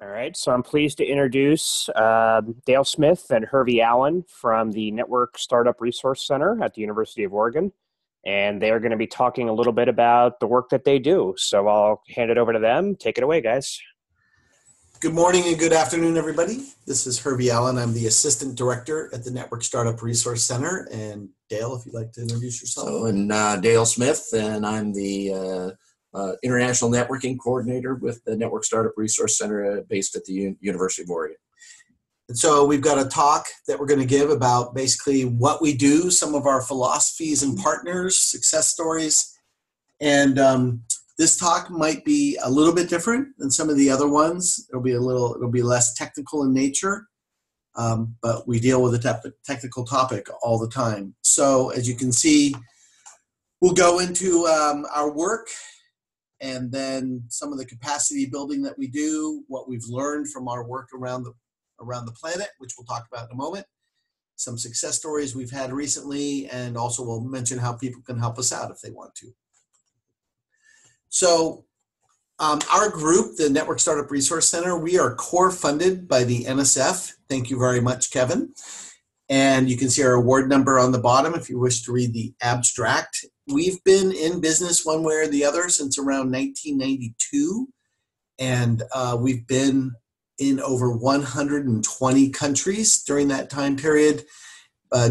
All right, so I'm pleased to introduce Dale Smith and Hervey Allen from the Network Startup Resource Center at the University of Oregon. And they're going to be talking a little bit about the work that they do. So I'll hand it over to them. Take it away, guys. Good morning and good afternoon, everybody. This is Hervey Allen. I'm the Assistant Director at the Network Startup Resource Center. And Dale, if you'd like to introduce yourself. Dale Smith, and I'm the International Networking Coordinator with the Network Startup Resource Center based at the University of Oregon. And so we've got a talk that we're going to give about basically what we do, some of our philosophies and partners, success stories. And this talk might be a little bit different than some of the other ones. It'll be less technical in nature, but we deal with a technical topic all the time. So as you can see, we'll go into our work, and then some of the capacity building that we do, what we've learned from our work around the planet, which we'll talk about in a moment, some success stories we've had recently, and also we'll mention how people can help us out if they want to. So our group, the Network Startup Resource Center, we are core funded by the NSF. Thank you very much, Kevin. And you can see our award number on the bottom if you wish to read the abstract. We've been in business one way or the other since around 1992, and we've been in over 120 countries during that time period,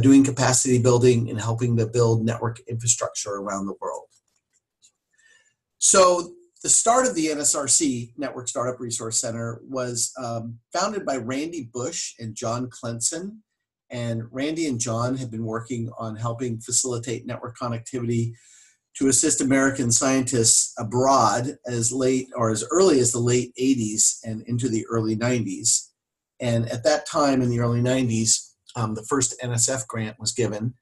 doing capacity building and helping to build network infrastructure around the world. So the start of the NSRC, Network Startup Resource Center, was founded by Randy Bush and John Clenson. And Randy and John have been working on helping facilitate network connectivity to assist American scientists abroad as early as the late 80s and into the early 90s. And at that time in the early 90s, the first NSF grant was given.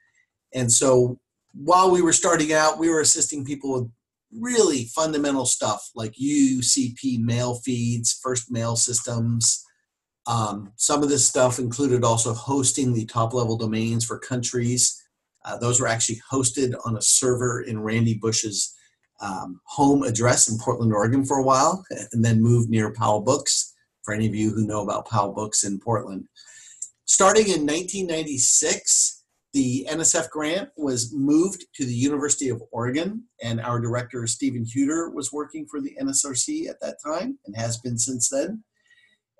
And so while we were starting out, we were assisting people with really fundamental stuff like UCP mail feeds, first mail systems. Some of this stuff included also hosting the top-level domains for countries. Those were actually hosted on a server in Randy Bush's home address in Portland, Oregon for a while, and then moved near Powell Books, for any of you who know about Powell Books in Portland. Starting in 1996, the NSF grant was moved to the University of Oregon, and our director, Stephen Huter, was working for the NSRC at that time and has been since then.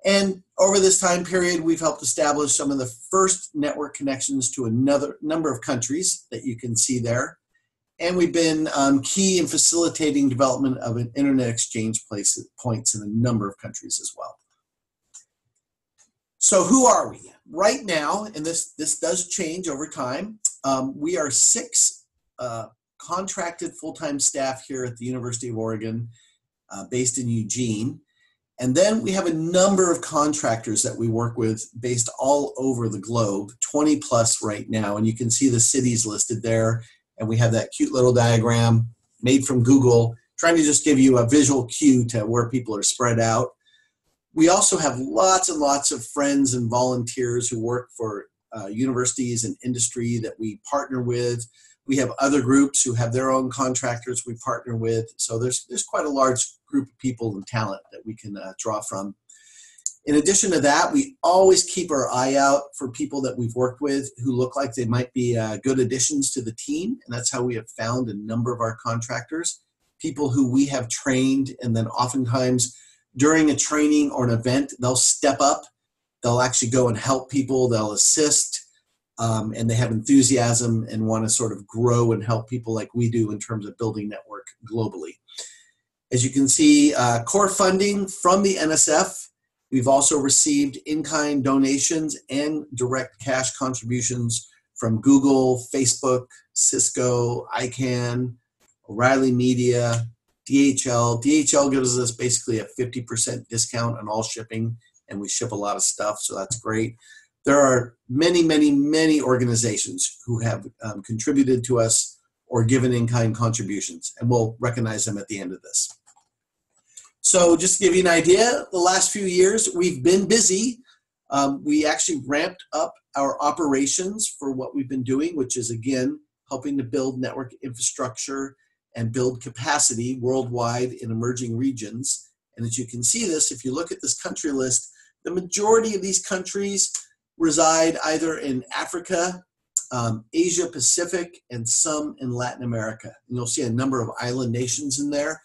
And over this time period, we've helped establish some of the first network connections to another number of countries that you can see there. And we've been key in facilitating development of an internet exchange points in a number of countries as well. So who are we? Right now, and this does change over time, we are 6 contracted full-time staff here at the University of Oregon, based in Eugene. And then we have a number of contractors that we work with based all over the globe, 20 plus right now. And you can see the cities listed there. And we have that cute little diagram made from Google, trying to just give you a visual cue to where people are spread out. We also have lots and lots of friends and volunteers who work for universities and industry that we partner with. We have other groups who have their own contractors we partner with. So there's quite a large group of people and talent that we can draw from. In addition to that, we always keep our eye out for people that we've worked with who look like they might be good additions to the team. And that's how we have found a number of our contractors, people who we have trained, and then oftentimes during a training or an event, they'll step up, they'll actually go and help people, they'll assist, and they have enthusiasm and want to sort of grow and help people like we do in terms of building network globally. As you can see, core funding from the NSF. We've also received in-kind donations and direct cash contributions from Google, Facebook, Cisco, ICANN, O'Reilly Media, DHL. DHL gives us basically a 50% discount on all shipping, and we ship a lot of stuff, so that's great. There are many, many, many organizations who have contributed to us or given in-kind contributions, and we'll recognize them at the end of this. So just to give you an idea, the last few years we've been busy. We actually ramped up our operations for what we've been doing, which is, again, helping to build network infrastructure and build capacity worldwide in emerging regions. And as you can see this, if you look at this country list, the majority of these countries reside either in Africa, Asia Pacific, and some in Latin America. And you'll see a number of island nations in there.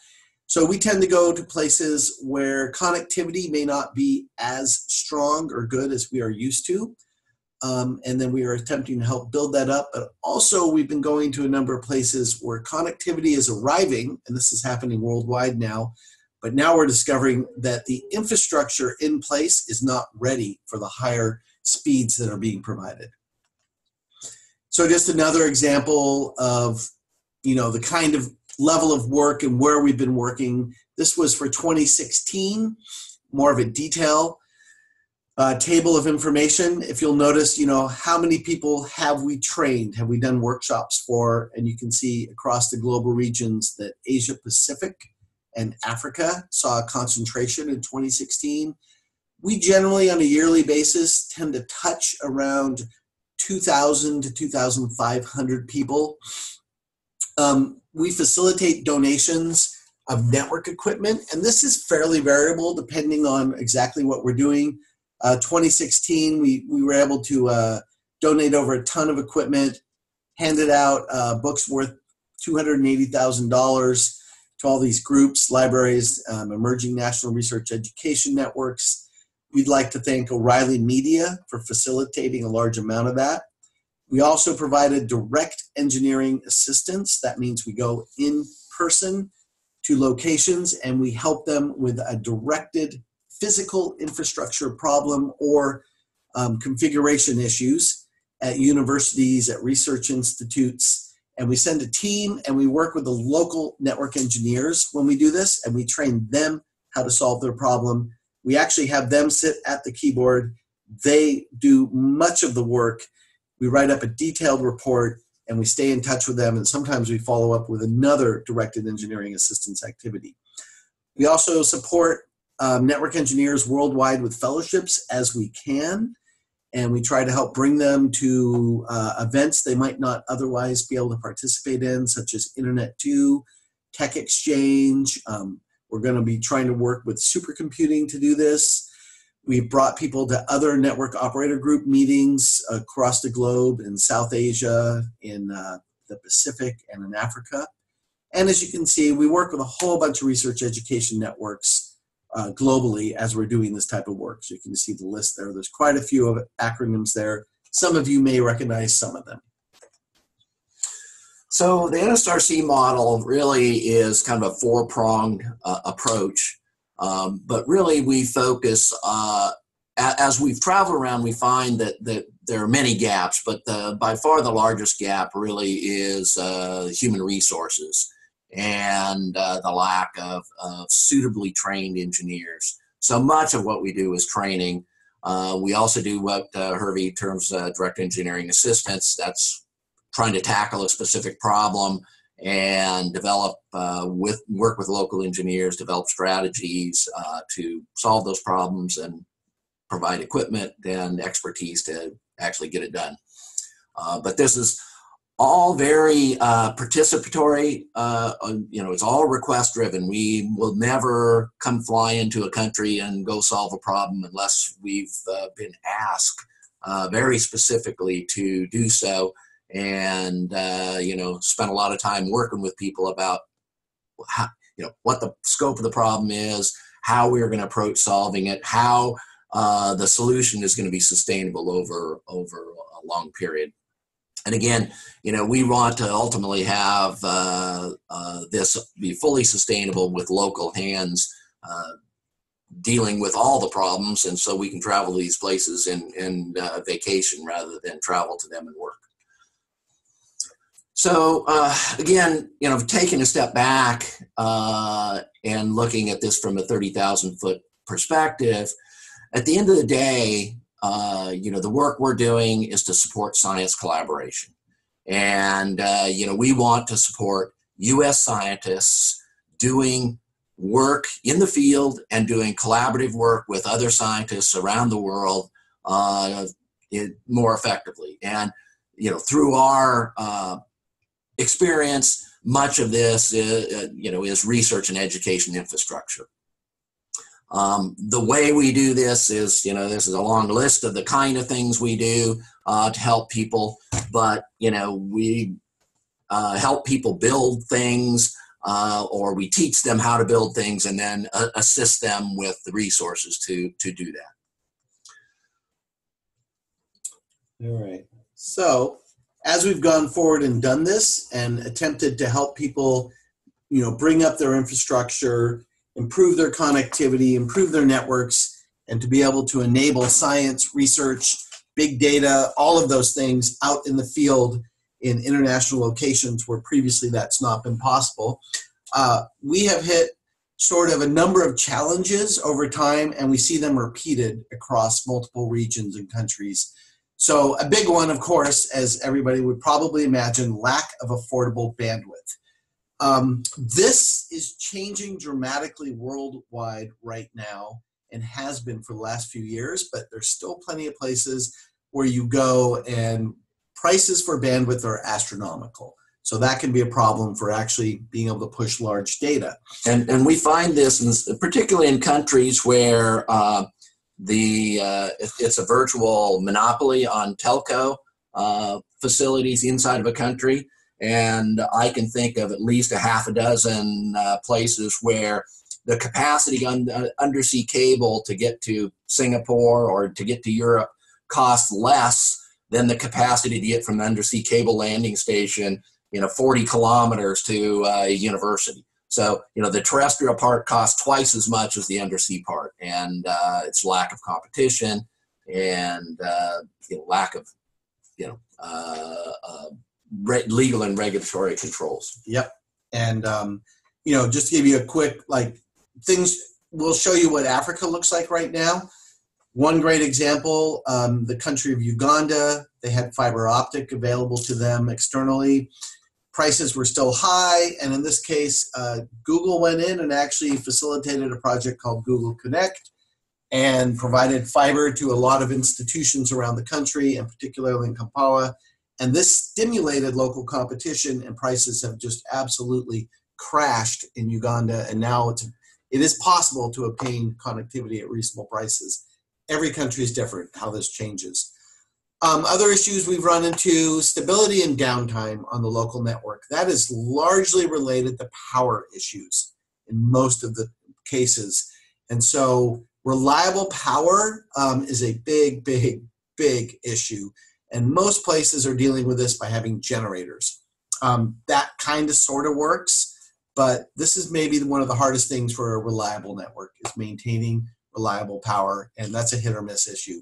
So we tend to go to places where connectivity may not be as strong or good as we are used to. And then we are attempting to help build that up. But also we've been going to a number of places where connectivity is arriving, and this is happening worldwide now. But now we're discovering that the infrastructure in place is not ready for the higher speeds that are being provided. So just another example of, the kind of level of work and where we've been working. This was for 2016, more of a detail table of information. If you'll notice, how many people have we trained, have we done workshops for, and you can see across the global regions that Asia Pacific and Africa saw a concentration in 2016. We generally, on a yearly basis, tend to touch around 2,000 to 2,500 people. We facilitate donations of network equipment, and this is fairly variable depending on exactly what we're doing. 2016, we were able to donate over a ton of equipment, handed out books worth $280,000 to all these groups, libraries, emerging national research education networks. We'd like to thank O'Reilly Media for facilitating a large amount of that. We also provided direct engineering assistance. That means we go in person to locations and we help them with a directed physical infrastructure problem or configuration issues at universities, at research institutes. And we send a team and we work with the local network engineers when we do this, and we train them how to solve their problem. We actually have them sit at the keyboard. They do much of the work. We write up a detailed report and we stay in touch with them, and sometimes we follow up with another directed engineering assistance activity. We also support network engineers worldwide with fellowships as we can, and we try to help bring them to events they might not otherwise be able to participate in, such as Internet 2, Tech Exchange. We're going to be trying to work with supercomputing to do this. We've brought people to other network operator group meetings across the globe, in South Asia, in the Pacific, and in Africa. And as you can see, we work with a whole bunch of research education networks globally as we're doing this type of work. So you can see the list there. There's quite a few of acronyms there. Some of you may recognize some of them. So the NSRC model really is kind of a four-pronged approach. But really we focus, as we've traveled around, we find that there are many gaps, but by far the largest gap really is human resources and the lack of suitably trained engineers. So much of what we do is training. We also do what Hervey terms direct engineering assistance. That's trying to tackle a specific problem and develop, work with local engineers, develop strategies to solve those problems and provide equipment and expertise to actually get it done. But this is all very participatory. It's all request driven. We will never come fly into a country and go solve a problem unless we've been asked very specifically to do so. And spent a lot of time working with people about how, what the scope of the problem is, how we're going to approach solving it, how the solution is going to be sustainable over a long period. And again, we want to ultimately have this be fully sustainable with local hands dealing with all the problems, and so we can travel to these places in vacation rather than travel to them and work. So again, taking a step back and looking at this from a 30,000-foot perspective, at the end of the day, the work we're doing is to support science collaboration. And, we want to support U.S. scientists doing work in the field and doing collaborative work with other scientists around the world more effectively. And, through our experience, much of this is research and education infrastructure. The way we do this is, this is a long list of the kind of things we do to help people, but, we help people build things, or we teach them how to build things and then assist them with the resources to do that. All right. So as we've gone forward and done this and attempted to help people, bring up their infrastructure, improve their connectivity, improve their networks, and to be able to enable science, research, big data, all of those things out in the field in international locations where previously that's not been possible. We have hit sort of a number of challenges over time, and we see them repeated across multiple regions and countries. So a big one, of course, as everybody would probably imagine, lack of affordable bandwidth. This is changing dramatically worldwide right now and has been for the last few years, but there's still plenty of places where you go and prices for bandwidth are astronomical. So that can be a problem for actually being able to push large data. And we find this particularly in countries where it's a virtual monopoly on telco facilities inside of a country. And I can think of at least a half a dozen places where the capacity on undersea cable to get to Singapore or to get to Europe costs less than the capacity to get from the undersea cable landing station, 40 kilometers to a university. So, the terrestrial part costs twice as much as the undersea part, and it's lack of competition and lack of, legal and regulatory controls. Yep. And, just to give you a quick, things, we'll show you what Africa looks like right now. One great example, the country of Uganda, they had fiber optic available to them externally. Prices were still high, and in this case, Google went in and actually facilitated a project called Google Connect and provided fiber to a lot of institutions around the country, and particularly in Kampala. And this stimulated local competition, and prices have just absolutely crashed in Uganda. And now it is possible to obtain connectivity at reasonable prices. Every country is different how this changes. Other issues we've run into, stability and downtime on the local network. That is largely related to power issues in most of the cases. And so reliable power is a big, big, big issue. And most places are dealing with this by having generators. That kind of sort of works, but this is maybe one of the hardest things for a reliable network is maintaining reliable power, and that's a hit or miss issue.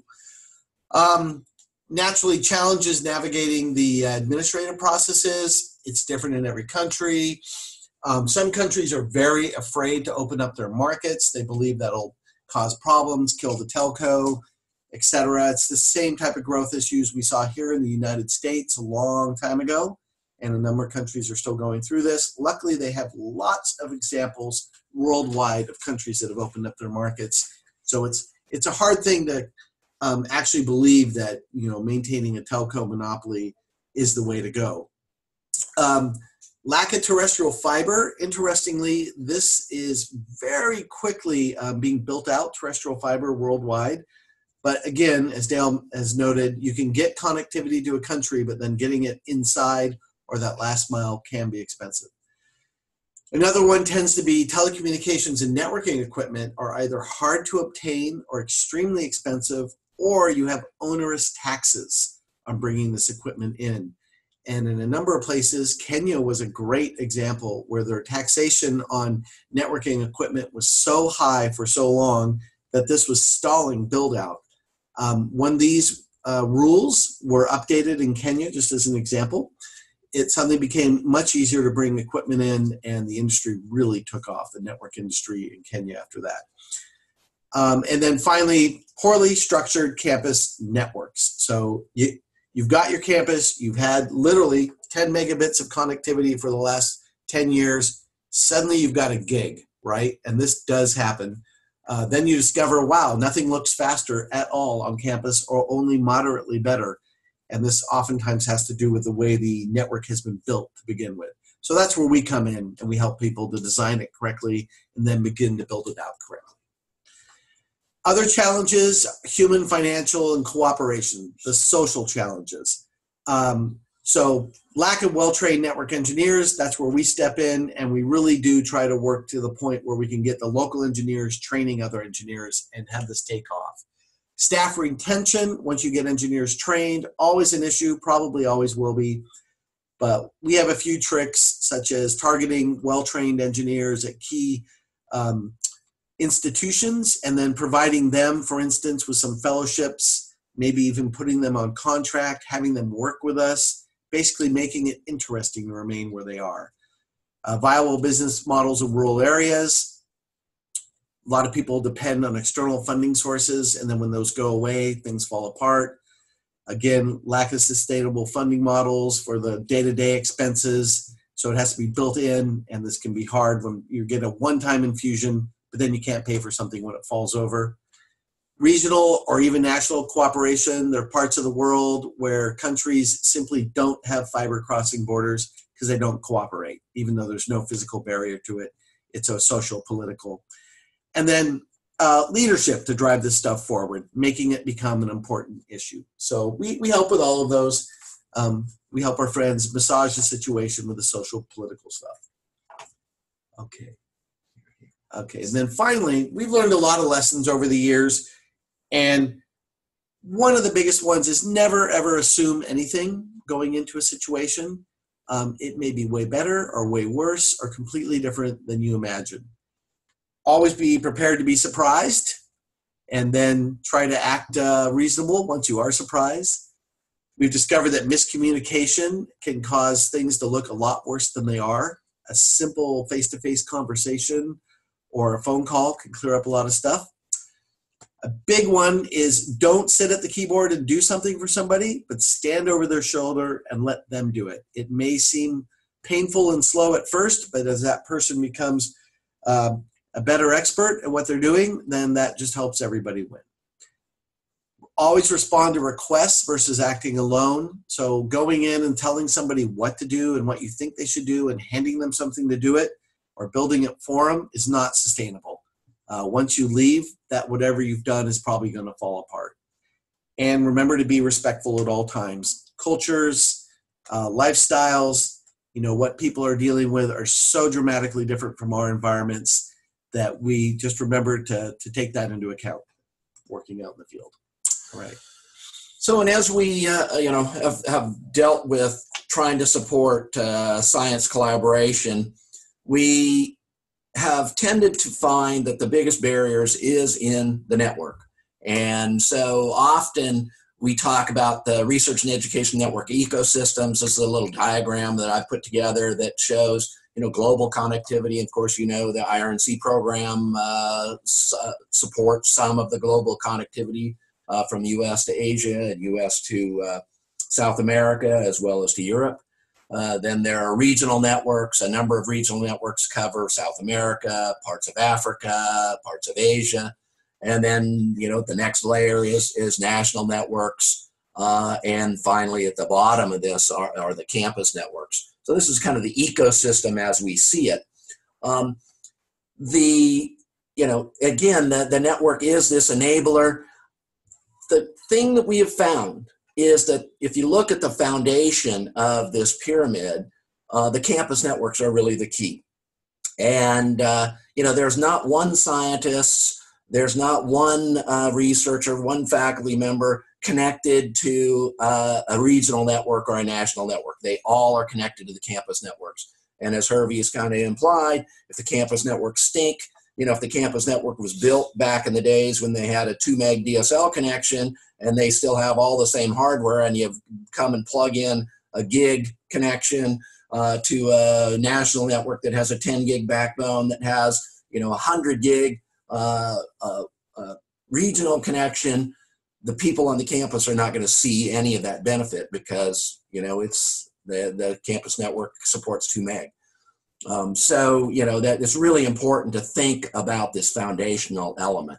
Naturally, challenges navigating the administrative processes. It's different in every country. Some countries are very afraid to open up their markets. They believe that'll cause problems, kill the telco, etc. It's the same type of growth issues we saw here in the United States a long time ago, and a number of countries are still going through this. Luckily, they have lots of examples worldwide of countries that have opened up their markets. So it's a hard thing to actually believe that maintaining a telco monopoly is the way to go. Lack of terrestrial fiber. Interestingly, this is very quickly being built out, terrestrial fiber worldwide. But again, as Dale has noted, you can get connectivity to a country, but then getting it inside or that last mile can be expensive. Another one tends to be telecommunications and networking equipment are either hard to obtain or extremely expensive, or you have onerous taxes on bringing this equipment in. And in a number of places, Kenya was a great example where their taxation on networking equipment was so high for so long that this was stalling build out. When these rules were updated in Kenya, just as an example, it suddenly became much easier to bring equipment in, and the industry really took off, the network industry in Kenya after that. And then finally, poorly structured campus networks. So you've got your campus, you've had literally 10 megabits of connectivity for the last 10 years. Suddenly you've got a gig, right? And this does happen. Then you discover, wow, nothing looks faster at all on campus or only moderately better. And this oftentimes has to do with the way the network has been built to begin with. So that's where we come in and we help people to design it correctly and then begin to build it out correctly. Other challenges, human, financial, and cooperation, the social challenges. So lack of well-trained network engineers, that's where we step in, and we really do try to work to the point where we can get the local engineers training other engineers and have this take off. Staff retention, once you get engineers trained, always an issue, probably always will be. But we have a few tricks, such as targeting well-trained engineers at key institutions and then providing them, for instance, with some fellowships, maybe even putting them on contract, having them work with us, basically making it interesting to remain where they are. Viable business models in rural areas. A lot of people depend on external funding sources, and then when those go away, things fall apart. Again, lack of sustainable funding models for the day-to-day expenses, so it has to be built in, and this can be hard when you get a one-time infusion, but then you can't pay for something when it falls over. Regional or even national cooperation. There are parts of the world where countries simply don't have fiber crossing borders because they don't cooperate, even though there's no physical barrier to it. It's a social, political. And then leadership to drive this stuff forward, making it become an important issue. So we help with all of those. We help our friends massage the situation with the social, political stuff. Okay, and then finally, we've learned a lot of lessons over the years. And one of the biggest ones is never, ever assume anything going into a situation. It may be way better or way worse or completely different than you imagine. Always be prepared to be surprised and then try to act reasonable once you are surprised. We've discovered that miscommunication can cause things to look a lot worse than they are. A simple face-to-face conversation or a phone call can clear up a lot of stuff. A big one is don't sit at the keyboard and do something for somebody, but stand over their shoulder and let them do it. It may seem painful and slow at first, but as that person becomes a better expert at what they're doing, then that just helps everybody win. Always respond to requests versus acting alone. So going in and telling somebody what to do and what you think they should do and handing them something to do it or building it for them is not sustainable. Once you leave, that whatever you've done is probably going to fall apart. And remember to be respectful at all times. Cultures, lifestyles, what people are dealing with are so dramatically different from our environments that we just remember to take that into account working out in the field. All right. So, and as we, have dealt with trying to support science collaboration, we have tended to find that the biggest barriers is in the network. And so often we talk about the research and education network ecosystems. This is a little diagram that I put together that shows, global connectivity. Of course, the IRNC program supports some of the global connectivity from U.S. to Asia and U.S. to South America, as well as to Europe. Then there are regional networks. A number of regional networks cover South America, parts of Africa, parts of Asia. And then, the next layer is national networks. And finally, at the bottom of this are the campus networks. So this is kind of the ecosystem as we see it. Again, the network is this enabler. The thing that we have found is that if you look at the foundation of this pyramid, the campus networks are really the key. And, there's not one scientist, there's not one researcher, one faculty member connected to a regional network or a national network. They all are connected to the campus networks. And as Hervey has kind of implied, if the campus networks stink, if the campus network was built back in the days when they had a 2 meg DSL connection and they still have all the same hardware, and you come and plug in a gig connection to a national network that has a 10 gig backbone that has, 100 gig regional connection, the people on the campus are not going to see any of that benefit because, it's the campus network supports 2 meg. That it's really important to think about this foundational element.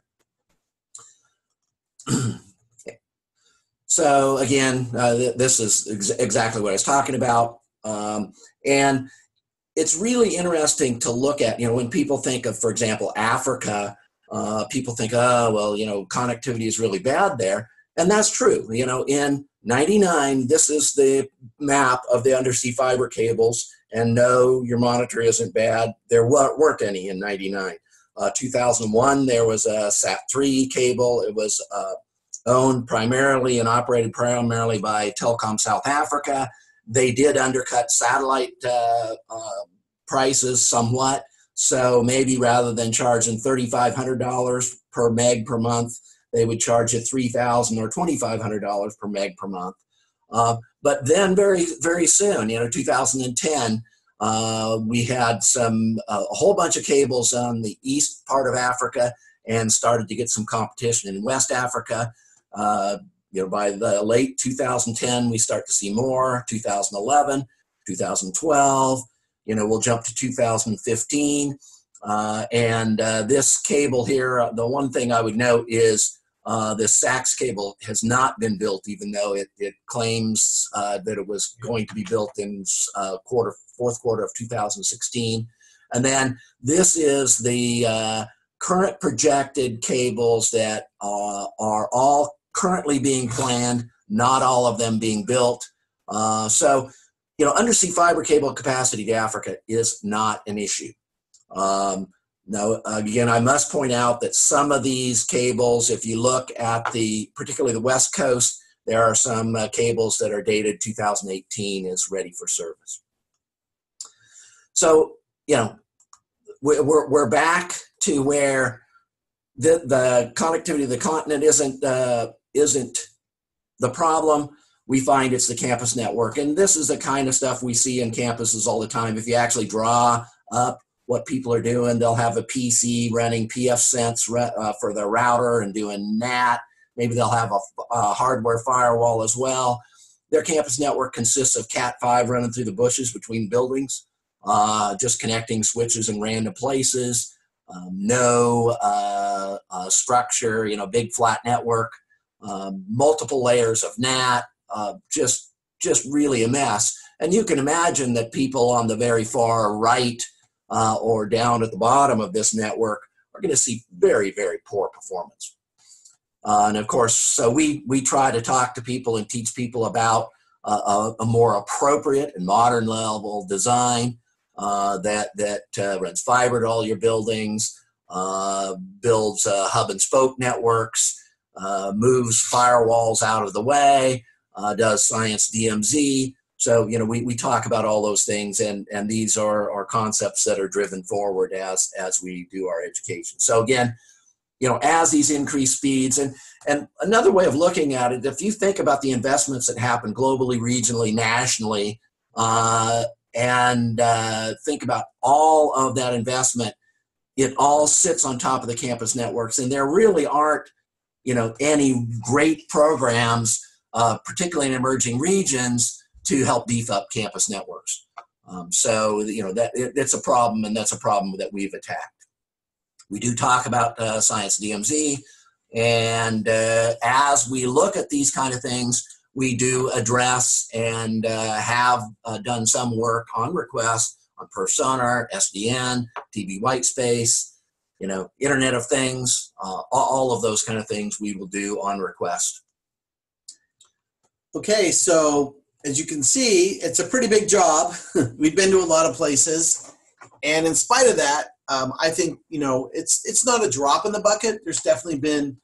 So again, this is exactly what I was talking about. And it's really interesting to look at, when people think of, for example, Africa, People think, oh, well, connectivity is really bad there. And that's true. In 99, this is the map of the undersea fiber cables. And no, your monitor isn't bad. There weren't any in 99. 2001, there was a SAT-3 cable. It was owned primarily and operated primarily by Telecom South Africa. They did undercut satellite prices somewhat. So maybe rather than charging $3,500 per meg per month, they would charge you $3,000 or $2,500 per meg per month. But then very, very soon, 2010, we had a whole bunch of cables on the east part of Africa and started to get some competition in West Africa. By the late 2010, we start to see more. 2011, 2012, we'll jump to 2015. And this cable here, the one thing I would note is this SAX cable has not been built, even though it claims that it was going to be built in fourth quarter of 2016. And then this is the current projected cables that are all currently being planned, not all of them being built. So undersea fiber cable capacity to Africa is not an issue. Now, again, I must point out that some of these cables, if you look at particularly the West Coast, there are some cables that are dated 2018 as ready for service. So, we're back to where the connectivity of the continent isn't the problem. We find it's the campus network. And this is the kind of stuff we see in campuses all the time. If you actually draw up what people are doing, they'll have a PC running pfSense for their router and doing NAT. Maybe they'll have a hardware firewall as well. Their campus network consists of Cat5 running through the bushes between buildings, just connecting switches in random places, no structure, big flat network, multiple layers of NAT, just really a mess. And you can imagine that people on the very far right or down at the bottom of this network are going to see very, very poor performance. And of course, so we try to talk to people and teach people about a more appropriate and modern level design that runs fiber to all your buildings, builds hub and spoke networks, moves firewalls out of the way, does science DMZ. So, we talk about all those things, and these are concepts that are driven forward as we do our education. So again, as these increased speeds, and another way of looking at it, if you think about the investments that happen globally, regionally, nationally, and think about all of that investment, it all sits on top of the campus networks, and there really aren't, any great programs, particularly in emerging regions, to help beef up campus networks. So, it's a problem, and that's a problem that we've attacked. We do talk about science DMZ, and as we look at these kind of things, we do address and have done some work on request on Personar, SDN, TV Whitespace, Internet of Things, all of those kind of things we will do on request. Okay, so as you can see, it's a pretty big job. We've been to a lot of places, and in spite of that, I think it's not a drop in the bucket. There's definitely been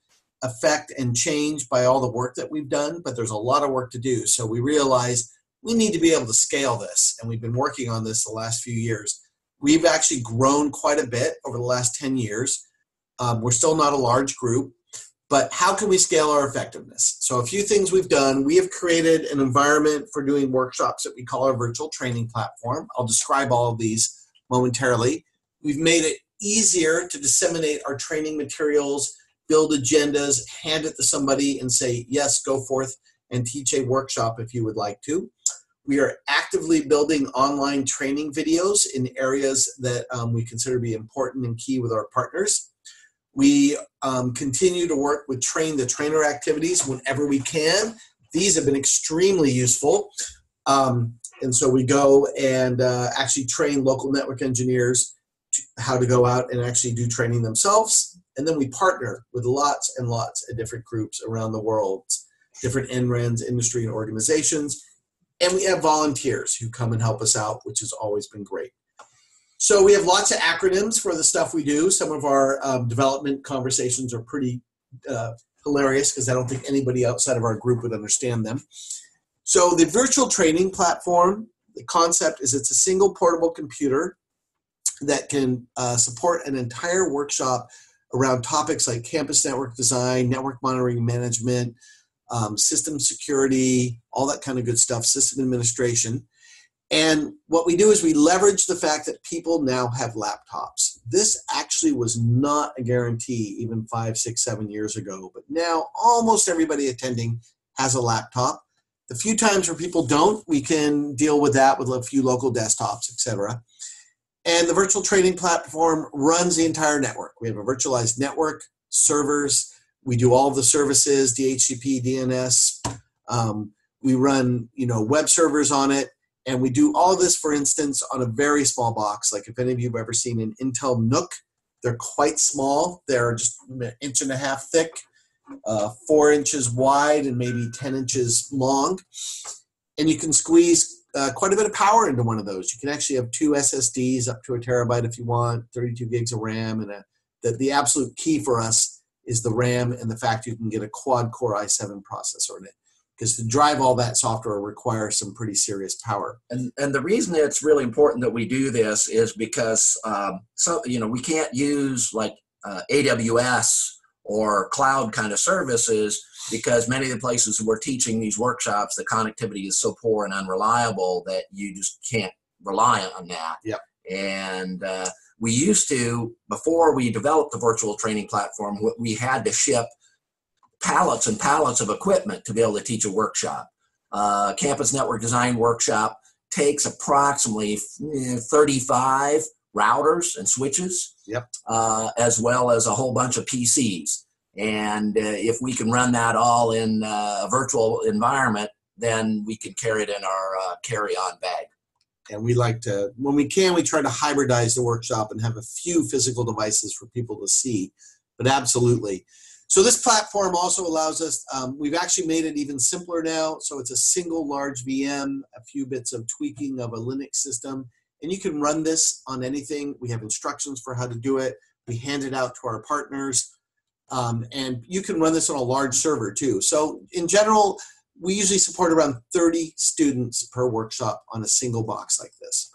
effect and change by all the work that we've done, but there's a lot of work to do. So we realized we need to be able to scale this, and we've been working on this the last few years. We've actually grown quite a bit over the last 10 years. We're still not a large group, but how can we scale our effectiveness? So a few things we've done. We have created an environment for doing workshops that we call our virtual training platform. I'll describe all of these momentarily. We've made it easier to disseminate our training materials, build agendas, hand it to somebody and say, yes, go forth and teach a workshop if you would like to. We are actively building online training videos in areas that we consider to be important and key with our partners. We continue to work with train the trainer activities whenever we can. These have been extremely useful. And so we go and actually train local network engineers how to go out and actually do training themselves. And then we partner with lots and lots of different groups around the world, different NRENs, industry and organizations. And we have volunteers who come and help us out, which has always been great. So we have lots of acronyms for the stuff we do. Some of our development conversations are pretty hilarious because I don't think anybody outside of our group would understand them. So the virtual training platform, the concept is it's a single portable computer that can support an entire workshop around topics like campus network design, network monitoring management, system security, all that kind of good stuff, system administration. And what we do is we leverage the fact that people now have laptops. This actually was not a guarantee even 5, 6, 7 years ago, but now almost everybody attending has a laptop. The few times where people don't, we can deal with that with a few local desktops, etc. And the virtual training platform runs the entire network. We have a virtualized network, servers. We do all of the services, DHCP, DNS. We run, web servers on it. And we do all this, for instance, on a very small box. Like if any of you have ever seen an Intel NUC, they're quite small. They're just 1.5 inches thick, 4 inches wide, and maybe 10 inches long. And you can squeeze quite a bit of power into one of those. You can actually have 2 SSDs up to 1 terabyte if you want, 32 gigs of RAM. And the absolute key for us is the RAM and the fact you can get a quad-core i7 processor in it. Because to drive all that software requires some pretty serious power. And the reason it's really important that we do this is because we can't use like AWS or cloud kind of services because many of the places we're teaching these workshops, the connectivity is so poor and unreliable that you just can't rely on that. Yep. And we used to, before we developed the virtual training platform, we had to ship pallets and pallets of equipment to be able to teach a workshop. Campus network design workshop takes approximately 35 routers and switches, yep, as well as a whole bunch of PCs. And if we can run that all in a virtual environment, then we can carry it in our carry-on bag. And we like to, when we can, we try to hybridize the workshop and have a few physical devices for people to see, but absolutely. So this platform also allows us, we've actually made it even simpler now. So it's a single large VM, a few bits of tweaking of a Linux system, and you can run this on anything. We have instructions for how to do it. We hand it out to our partners, and you can run this on a large server too. So in general, we usually support around 30 students per workshop on a single box like this.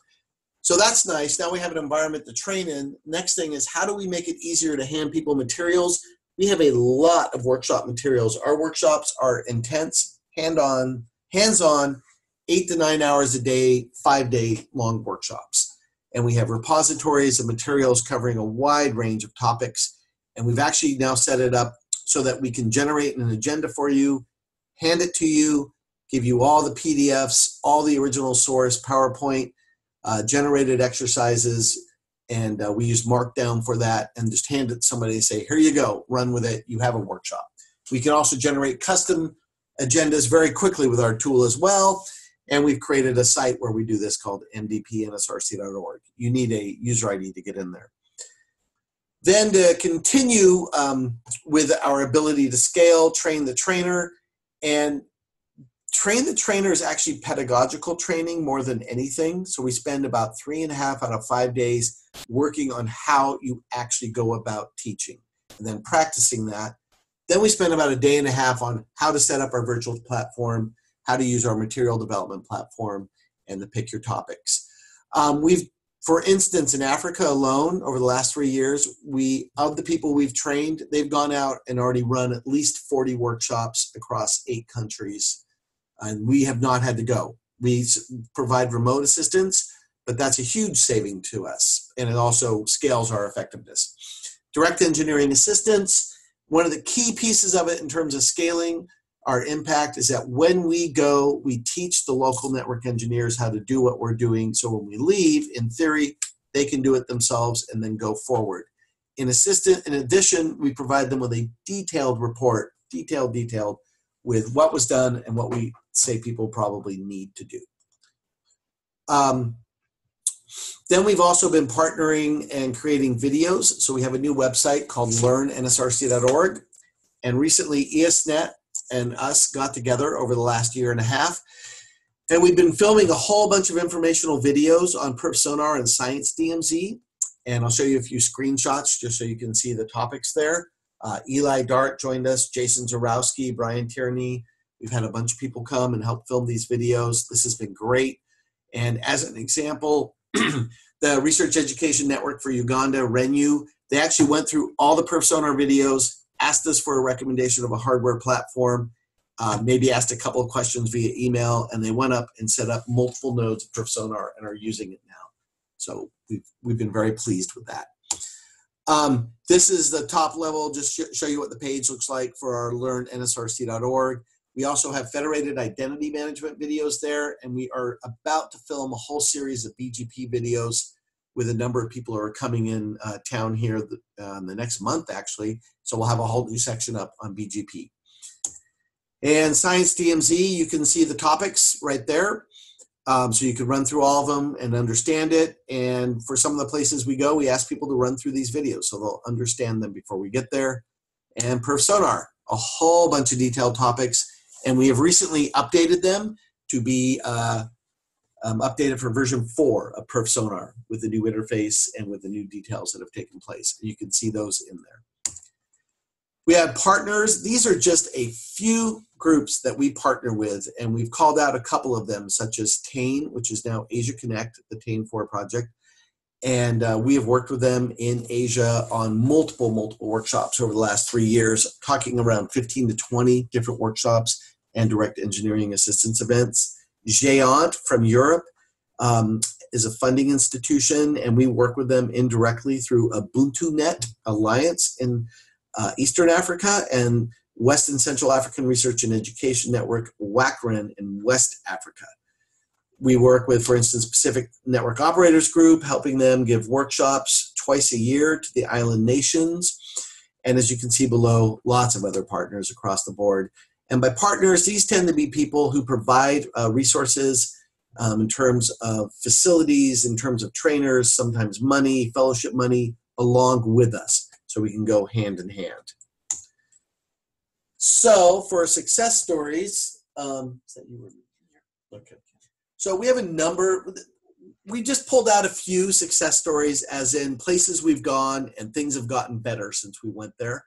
So that's nice. Now we have an environment to train in. Next thing is, how do we make it easier to hand people materials? We have a lot of workshop materials. Our workshops are intense, hands-on, 8 to 9 hours a day, 5-day long workshops. And we have repositories of materials covering a wide range of topics. And we've actually now set it up so that we can generate an agenda for you, hand it to you, give you all the PDFs, all the original source, PowerPoint, generated exercises, and we use Markdown for that, and just hand it to somebody and say, here you go, run with it, you have a workshop. We can also generate custom agendas very quickly with our tool as well, and we've created a site where we do this called mdpnsrc.org. You need a user ID to get in there. Then to continue with our ability to scale, train the trainer, and train the trainer is actually pedagogical training more than anything. So we spend about 3.5 out of 5 days working on how you actually go about teaching and then practicing that. Then we spend about 1.5 days on how to set up our virtual platform, how to use our material development platform, and to pick your topics. For instance, in Africa alone, over the last 3 years, of the people we've trained, they've gone out and already run at least 40 workshops across 8 countries. And we have not had to go. We provide remote assistance, but that's a huge saving to us. And it also scales our effectiveness. Direct engineering assistance, one of the key pieces of it in terms of scaling our impact is that when we go, we teach the local network engineers how to do what we're doing. So when we leave, in theory, they can do it themselves and then go forward. In addition, we provide them with a detailed report, detailed, with what was done and what we say people probably need to do. Then we've also been partnering and creating videos. So we have a new website called learnnsrc.org. And recently ESNet and us got together over the last year and a half. And we've been filming a whole bunch of informational videos on Perf Sonar and Science DMZ. And I'll show you a few screenshots just so you can see the topics there. Eli Dart joined us, Jason Zarowski, Brian Tierney. We've had a bunch of people come and help film these videos. This has been great. And as an example, the Research Education Network for Uganda, RENU, they actually went through all the Perf Sonar videos, asked us for a recommendation of a hardware platform, maybe asked a couple of questions via email, and they went up and set up multiple nodes of Perf Sonar and are using it now. So we've been very pleased with that. This is the top level, just show you what the page looks like for our learnnsrc.org. We also have federated identity management videos there, and we are about to film a whole series of BGP videos with a number of people who are coming in town here the next month, actually. So we'll have a whole new section up on BGP. And Science DMZ, you can see the topics right there. So you can run through all of them and understand it. And for some of the places we go, we ask people to run through these videos so they'll understand them before we get there. And Perf Sonar, a whole bunch of detailed topics. And we have recently updated them to be updated for version 4 of Perf Sonar with the new interface and with the new details that have taken place. And you can see those in there. We have partners. These are just a few groups that we partner with, and we've called out a couple of them, such as TAIN, which is now Asia Connect, the TAIN 4 project. And we have worked with them in Asia on multiple workshops over the last 3 years, talking around 15 to 20 different workshops and direct engineering assistance events. GEANT from Europe is a funding institution, and we work with them indirectly through UbuntuNet Alliance in Eastern Africa and West and Central African Research and Education Network, WACREN, in West Africa. We work with, for instance, Pacific Network Operators Group, helping them give workshops twice a year to the island nations. And as you can see below, lots of other partners across the board. And by partners, these tend to be people who provide resources in terms of facilities, in terms of trainers, sometimes money, fellowship money, along with us. So we can go hand in hand. So for our success stories, okay. So we have a number, we just pulled out a few success stories as in places we've gone and things have gotten better since we went there.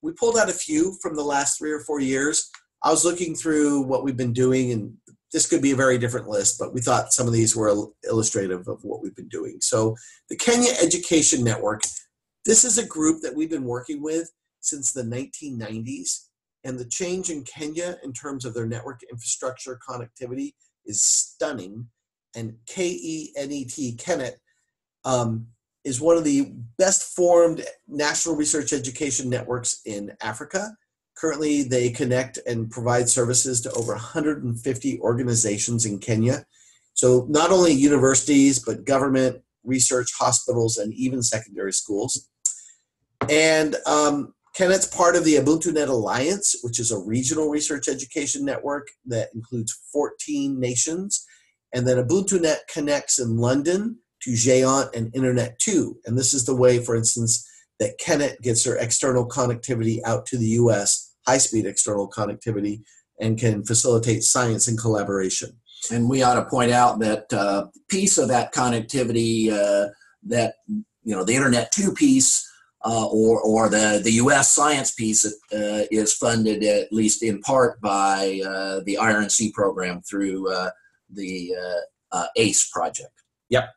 We pulled out a few from the last 3 or 4 years. I was looking through what we've been doing, and this could be a very different list, but we thought some of these were illustrative of what we've been doing. So the Kenya Education Network, this is a group that we've been working with since the 1990s, and the change in Kenya in terms of their network infrastructure connectivity is stunning. And KENET, Kennet, is one of the best formed national research education networks in Africa. Currently, they connect and provide services to over 150 organizations in Kenya. So not only universities, but government, research, hospitals, and even secondary schools. And Kennet's part of the UbuntuNet Alliance, which is a regional research education network that includes 14 nations. And then UbuntuNet connects in London to GEANT and Internet 2. And this is the way, for instance, that Kennet gets their external connectivity out to the US, high-speed external connectivity, and can facilitate science and collaboration. And we ought to point out that piece of that connectivity, that, you know, the Internet 2 piece, or the US science piece is funded at least in part by the IRNC program through the ACE project. Yep.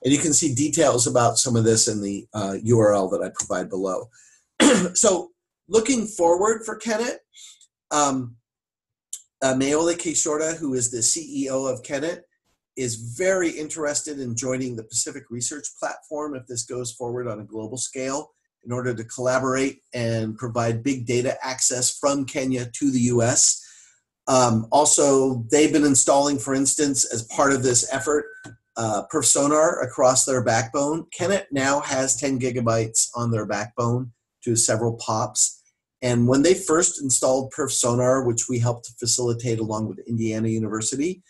And you can see details about some of this in the URL that I provide below. So looking forward for Kennet, Mayole Kishorda, who is the CEO of Kennet, is very interested in joining the Pacific Research Platform if this goes forward on a global scale in order to collaborate and provide big data access from Kenya to the US. Also, they've been installing, for instance, as part of this effort, Perf Sonar across their backbone. Kennet now has 10 gigabytes on their backbone to several POPs. And when they first installed Perf Sonar, which we helped to facilitate along with Indiana University,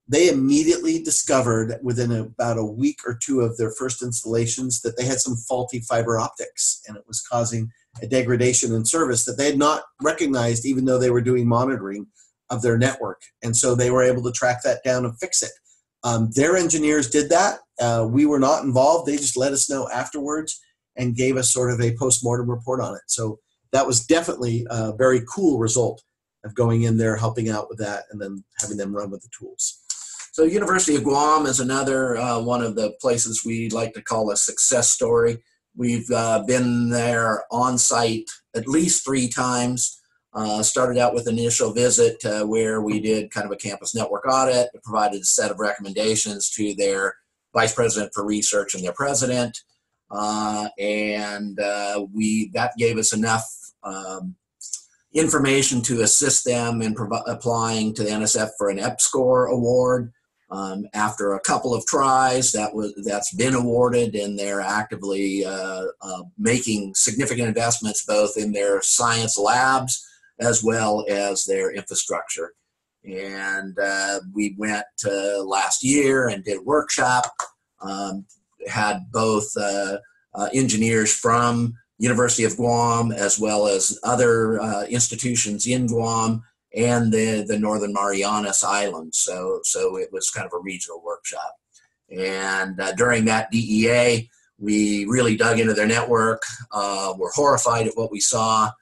they immediately discovered within about a week or two of their first installations that they had some faulty fiber optics, and it was causing a degradation in service that they had not recognized, even though they were doing monitoring of their network. And so they were able to track that down and fix it. Their engineers did that. We were not involved. They just let us know afterwards and gave us sort of a post-mortem report on it. So that was definitely a very cool result of going in there, helping out with that, and then having them run with the tools. So University of Guam is another one of the places we like to call a success story. We've been there on site at least 3 times. Started out with an initial visit where we did kind of a campus network audit, provided a set of recommendations to their vice president for research and their president. That gave us enough information to assist them in applying to the NSF for an EPSCoR award. After a couple of tries, that's been awarded, and they're actively making significant investments both in their science labs as well as their infrastructure. And we went last year and did a workshop, had both engineers from University of Guam as well as other institutions in Guam and the Northern Marianas Islands. So it was kind of a regional workshop. And during that DEA, we really dug into their network, were horrified at what we saw,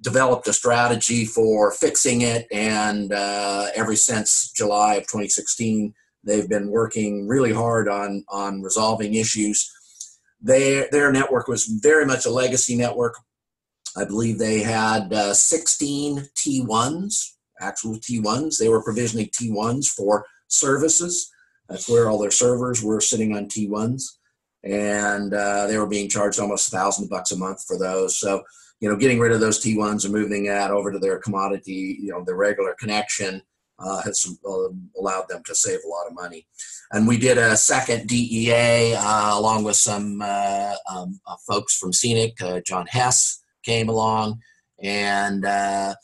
developed a strategy for fixing it, and ever since July of 2016, they've been working really hard on resolving issues. Their network was very much a legacy network. I believe they had 16 T1s, actual T1s. They were provisioning T1s for services. That's where all their servers were sitting on T1s. And they were being charged almost $1,000 a month for those. So, getting rid of those T1s and moving that over to their commodity, their regular connection has allowed them to save a lot of money. And we did a second DEA along with some folks from Scenic. John Hess came along, and as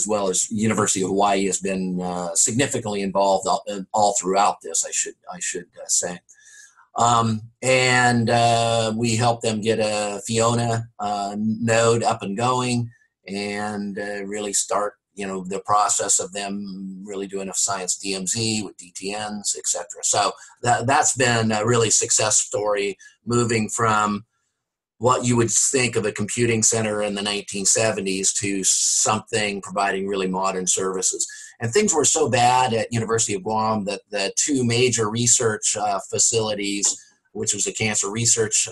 well as University of Hawaii has been significantly involved all throughout this, I should say. We helped them get a Fiona node up and going, and really start the process of them really doing a science DMZ with DTNs, etc. So that's been a really success story, moving from what you would think of a computing center in the 1970s to something providing really modern services. And things were so bad at University of Guam that the 2 major research facilities, which was a cancer research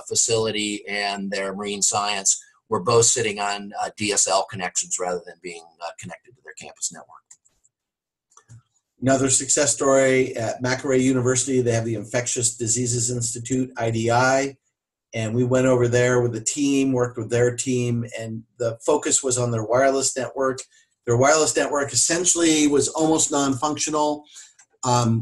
facility and their marine science, were both sitting on DSL connections rather than being connected to their campus network. Another success story at McElroy University, they have the Infectious Diseases Institute, IDI, and we went over there with the team, worked with their team, and the focus was on their wireless network. Their wireless network essentially was almost non-functional.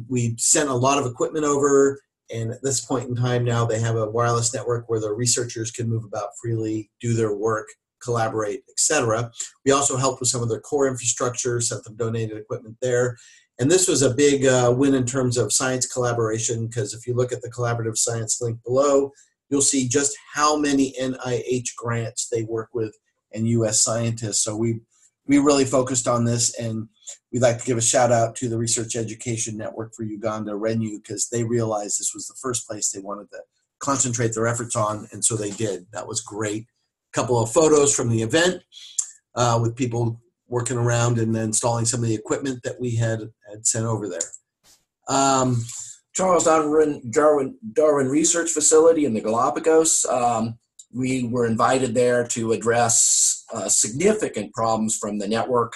We sent a lot of equipment over, and at this point in time now, they have a wireless network where the researchers can move about freely, do their work, collaborate, etc. We also helped with some of their core infrastructure, sent them donated equipment there. And this was a big win in terms of science collaboration, because if you look at the collaborative science link below, you'll see just how many NIH grants they work with and U.S. scientists. So we really focused on this, and we'd like to give a shout out to the Research Education Network for Uganda, RENU, because they realized this was the first place they wanted to concentrate their efforts on, and so they did. That was great. A couple of photos from the event with people working around and installing some of the equipment that we had sent over there. Charles Darwin Research Facility in the Galapagos. We were invited there to address significant problems from the network.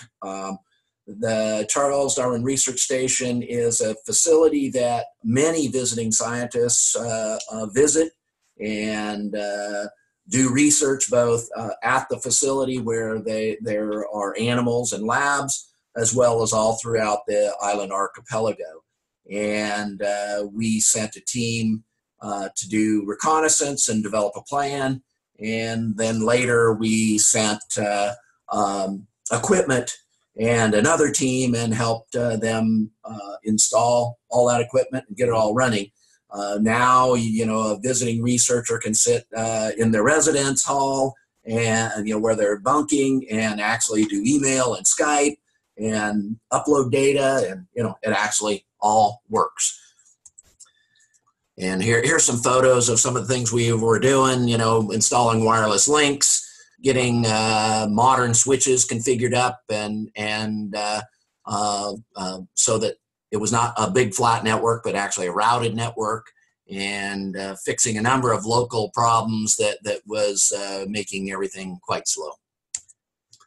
The Charles Darwin Research Station is a facility that many visiting scientists visit and do research both at the facility where there are animals and labs, as well as all throughout the island archipelago. And we sent a team to do reconnaissance and develop a plan. And then later we sent equipment and another team and helped them install all that equipment and get it all running. Now, a visiting researcher can sit in their residence hall and, where they're bunking and actually do email and Skype and upload data, and, it actually all works. And here's some photos of some of the things we were doing, installing wireless links, getting modern switches configured up and so that it was not a big flat network, but actually a routed network, and fixing a number of local problems that was making everything quite slow.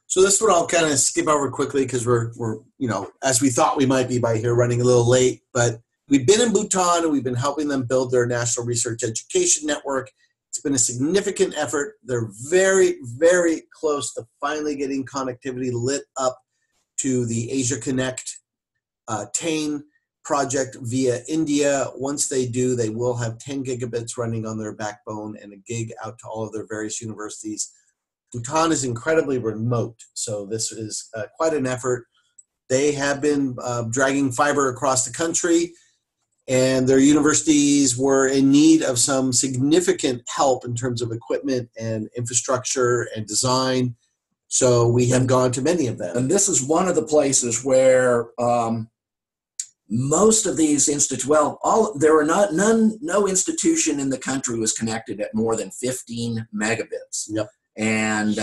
So this one I'll kind of skip over quickly because we're as we thought we might be by here, running a little late, but we've been in Bhutan and we've been helping them build their national research education network. It's been a significant effort. They're very, very close to finally getting connectivity lit up to the Asia Connect TANE project via India. Once they do, they will have 10 gigabits running on their backbone and a gig out to all of their various universities. Bhutan is incredibly remote, so this is quite an effort. They have been dragging fiber across the country, and their universities were in need of some significant help in terms of equipment and infrastructure and design. So we have gone to many of them. And this is one of the places where most of these no institution in the country was connected at more than 15 megabits. Yep. And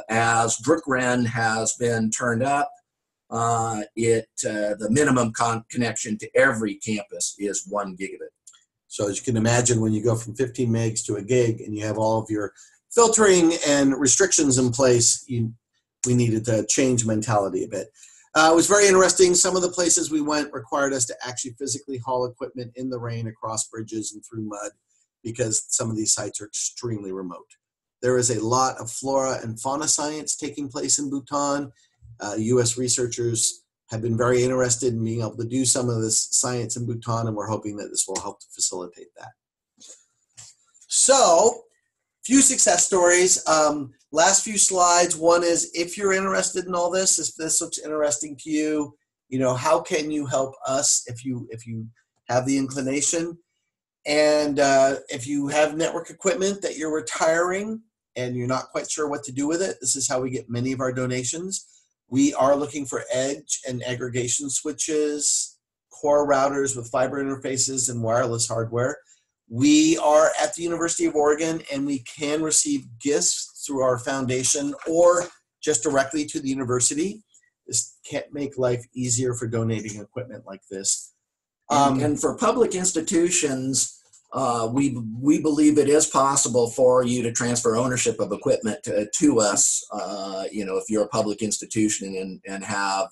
as DRCREN has been turned up, the minimum connection to every campus is 1 gigabit. So as you can imagine, when you go from 15 megs to a gig and you have all of your filtering and restrictions in place, we needed to change mentality a bit. It was very interesting. Some of the places we went required us to actually physically haul equipment in the rain across bridges and through mud because some of these sites are extremely remote. There is a lot of flora and fauna science taking place in Bhutan. U.S. researchers have been very interested in being able to do some of this science in Bhutan, and we're hoping that this will help to facilitate that. So, few success stories. Last few slides. One is, if you're interested in all this, if this looks interesting to you, how can you help us if you have the inclination? And if you have network equipment that you're retiring and you're not quite sure what to do with it, this is how we get many of our donations. We are looking for edge and aggregation switches, core routers with fiber interfaces, and wireless hardware. We are at the University of Oregon, and we can receive gifts through our foundation or just directly to the university. This can't make life easier for donating equipment like this. And for public institutions, we believe it is possible for you to transfer ownership of equipment to us, if you're a public institution and have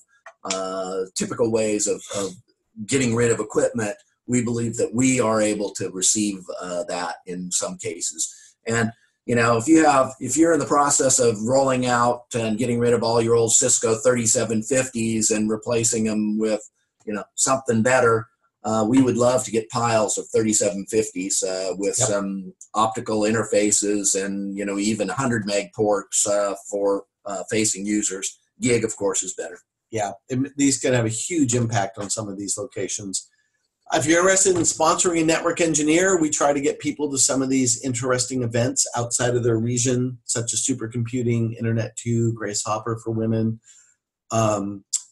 typical ways of getting rid of equipment. We believe that we are able to receive that in some cases. And, if you're in the process of rolling out and getting rid of all your old Cisco 3750s and replacing them with, something better, we would love to get piles of 3750s with some optical interfaces and, even 100 meg ports for facing users. Gig, of course, is better. Yeah, these can have a huge impact on some of these locations. If you're interested in sponsoring a network engineer, we try to get people to some of these interesting events outside of their region, such as Supercomputing, Internet 2, Grace Hopper for Women.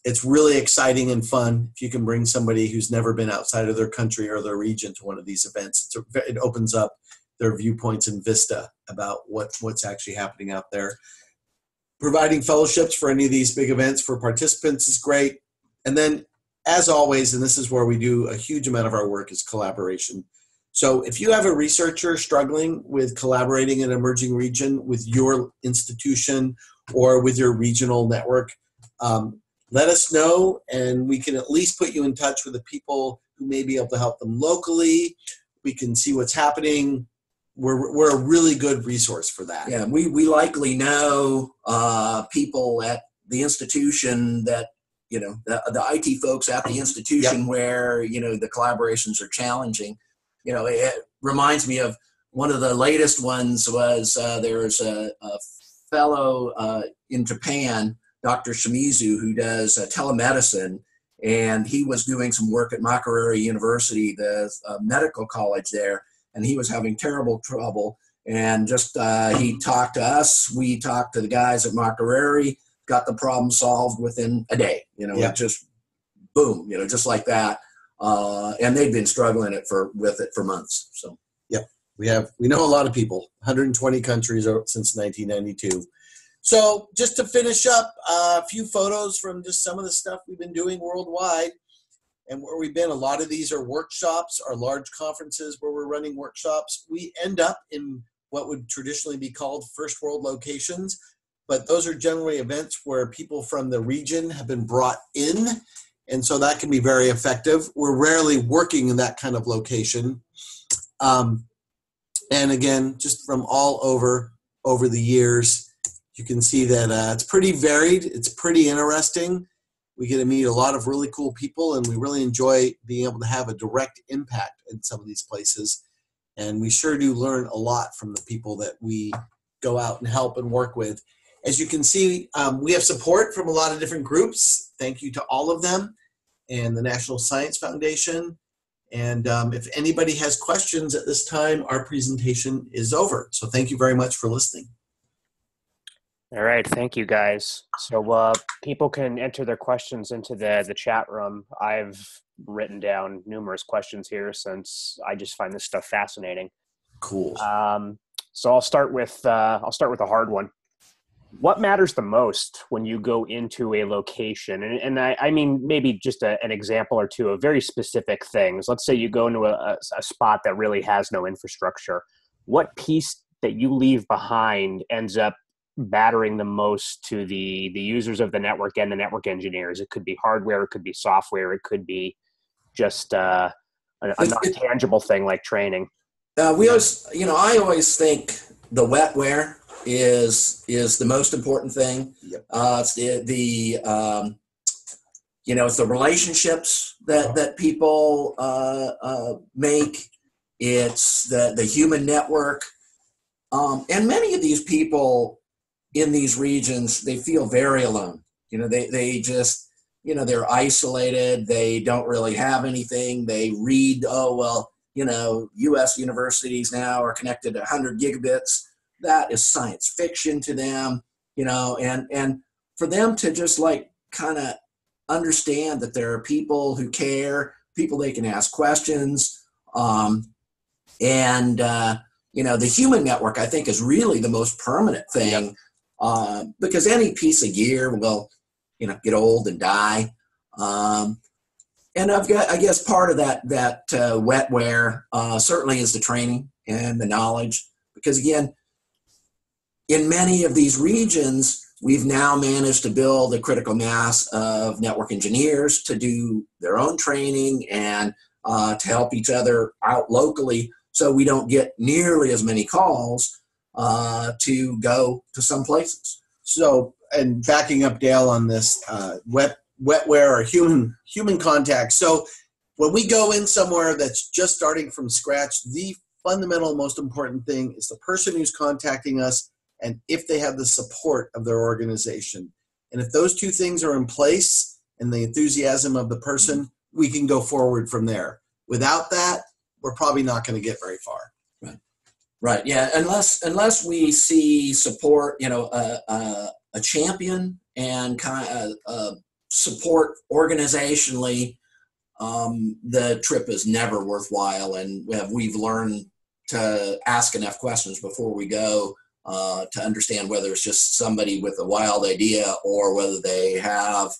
It's really exciting and fun if you can bring somebody who's never been outside of their country or their region to one of these events. It opens up their viewpoints and vista about what's actually happening out there. Providing fellowships for any of these big events for participants is great. And then, as always, and this is where we do a huge amount of our work, is collaboration. So if you have a researcher struggling with collaborating in an emerging region with your institution or with your regional network, let us know, and we can at least put you in touch with the people who may be able to help them locally. We can see what's happening. We're a really good resource for that. Yeah, we likely know people at the institution that, the IT folks at the institution where, the collaborations are challenging. It reminds me of one of the latest ones was there's a fellow in Japan Dr. Shimizu, who does telemedicine, and he was doing some work at Makerere University, the medical college there, and he was having terrible trouble. And just he talked to us, we talked to the guys at Makerere, got the problem solved within a day. It just boom, just like that. And they've been struggling with it for months. So we know a lot of people, 120 countries since 1992. So just to finish up, a few photos from just some of the stuff we've been doing worldwide and where we've been. A lot of these are workshops, our large conferences where we're running workshops. We end up in what would traditionally be called first world locations, but those are generally events where people from the region have been brought in, and so that can be very effective. We're rarely working in that kind of location. And again, just from all over the years, you can see that it's pretty varied. It's pretty interesting. We get to meet a lot of really cool people, and we really enjoy being able to have a direct impact in some of these places. And we sure do learn a lot from the people that we go out and help and work with. As you can see, we have support from a lot of different groups. Thank you to all of them and the National Science Foundation. And if anybody has questions at this time, our presentation is over. So thank you very much for listening. All right, thank you guys. So people can enter their questions into the chat room. I've written down numerous questions here since I just find this stuff fascinating. Cool. So I'll start with a hard one. What matters the most when you go into a location? And I mean, maybe just an example or two of very specific things. Let's say you go into a spot that really has no infrastructure. What piece that you leave behind ends up mattering the most to the users of the network and the network engineers? It could be hardware, it could be software, it could be just a non-tangible thing like training. I always think the wetware is the most important thing. Yep. It's it's the relationships that people make. It's the human network, and many of these people in these regions, they feel very alone. They just, they're isolated. They don't really have anything. They read, U.S. universities now are connected to 100 gigabits. That is science fiction to them, and for them to just kind of understand that there are people who care, people they can ask questions, and the human network, I think, is really the most permanent thing. Yep. Because any piece of gear will, get old and die. And I guess part of that wetware certainly is the training and the knowledge, because again, in many of these regions, we've now managed to build a critical mass of network engineers to do their own training and to help each other out locally, so we don't get nearly as many calls to go to some places. So, and backing up Dale on this, wetware or human contact. So when we go in somewhere that's just starting from scratch, the fundamental most important thing is the person who's contacting us and if they have the support of their organization. And if those two things are in place and the enthusiasm of the person, we can go forward from there. Without that, we're probably not going to get very far. Right. Yeah. Unless we see support, a champion and kind of support organizationally, the trip is never worthwhile. And we've learned to ask enough questions before we go to understand whether it's just somebody with a wild idea or whether they have